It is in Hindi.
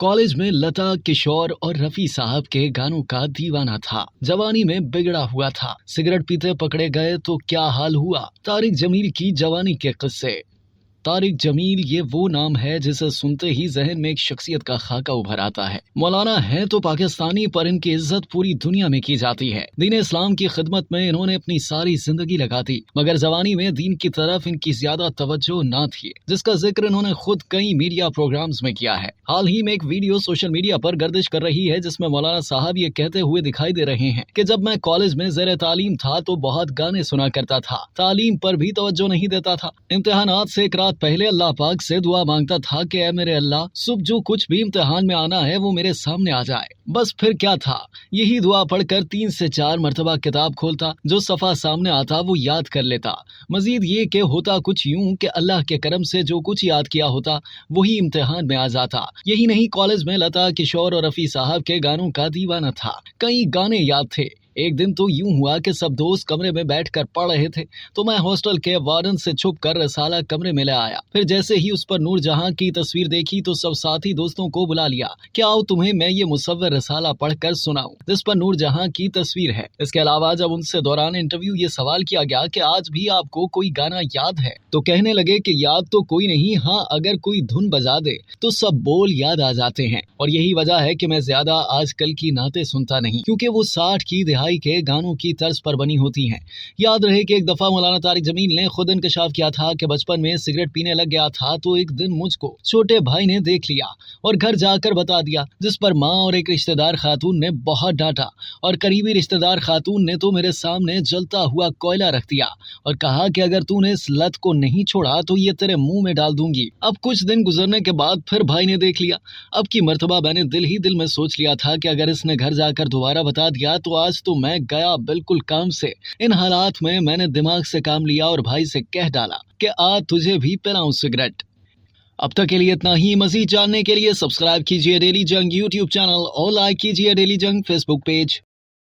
कॉलेज में लता, किशोर और रफी साहब के गानों का दीवाना था। जवानी में बिगड़ा हुआ था। सिगरेट पीते पकड़े गए तो क्या हाल हुआ। तारिक जमील की जवानी के किस्से। तारिक जमील ये वो नाम है जिसे सुनते ही जहन में एक शख्सियत का खाका उभर आता है। मौलाना है तो पाकिस्तानी, पर इनकी इज्जत पूरी दुनिया में की जाती है। दीन इस्लाम की खिदमत में इन्होंने अपनी सारी जिंदगी लगा दी, मगर जवानी में दीन की तरफ इनकी ज्यादा तवज्जो ना थी, जिसका जिक्र इन्होंने खुद कई मीडिया प्रोग्राम्स में किया है। हाल ही में एक वीडियो सोशल मीडिया पर गर्दिश कर रही है, जिसमें मौलाना साहब ये कहते हुए दिखाई दे रहे हैं कि जब मैं कॉलेज में ज़ेरे तालीम था तो बहुत गाने सुना करता था, तालीम पर भी तवज्जो नहीं देता था। इम्तिहानात से एक रात पहले अल्लाह पाक से दुआ मांगता था कि ऐ मेरे अल्लाह, सुबह जो कुछ भी इम्तिहान में आना है वो मेरे सामने आ जाए। बस फिर क्या था, यही दुआ पढ़कर 3 से 4 मरतबा किताब खोलता, जो सफा सामने आता वो याद कर लेता। मजीद ये कि होता कुछ यूं कि अल्लाह के करम से जो कुछ याद किया होता वही इम्तिहान में आ जाता। यही नहीं, कॉलेज में लता, किशोर और रफी साहब के गानों का दीवाना था। कई गाने याद थे। एक दिन तो यूं हुआ कि सब दोस्त कमरे में बैठकर पढ़ रहे थे, तो मैं हॉस्टल के वार्डन से छुप कर रसाला कमरे में ले आया। फिर जैसे ही उस पर नूर जहां की तस्वीर देखी तो सब साथी दोस्तों को बुला लिया कि आओ तुम्हें मैं ये मुसव्वर रसाला पढ़कर सुनाऊं, जिस पर नूर जहां की तस्वीर है। इसके अलावा जब उनसे दौरान इंटरव्यू ये सवाल किया गया कि आज भी आपको कोई गाना याद है, तो कहने लगे कि याद तो कोई नहीं, हाँ अगर कोई धुन बजा दे तो सब बोल याद आ जाते हैं। और यही वजह है कि मैं ज्यादा आजकल की नाते सुनता नहीं, क्योंकि वो 60 की दिहाई के गानों की तर्ज पर बनी होती हैं। याद रहे कि एक दफा मौलाना तारिक जमील ने खुद इंकशाफ किया था कि बचपन में सिगरेट पीने लग गया था, तो एक दिन मुझको छोटे भाई ने देख लिया और घर जाकर बता दिया, जिस पर माँ और एक रिश्तेदार खातून ने बहुत डांटा और करीबी रिश्तेदार खातून ने तो मेरे सामने जलता हुआ कोयला रख दिया और कहा कि अगर तूने इस लत को नहीं छोड़ा तो ये तेरे मुंह में डाल दूंगी। अब कुछ दिन गुजरने के बाद फिर भाई ने देख लिया। अब की मर्तबा मैंने दिल ही दिल में सोच लिया था कि अगर इसने घर जाकर दोबारा बता दिया तो आज तो मैं गया बिल्कुल काम से। इन हालात में मैंने दिमाग से काम लिया और भाई से कह डाला कि आ तुझे भी पिलाऊं सिगरेट। अब तक के लिए इतना ही। मजीद जानने के लिए सब्सक्राइब कीजिए डेली जंग यूट्यूब चैनल और लाइक कीजिए डेली जंग फेसबुक पेज।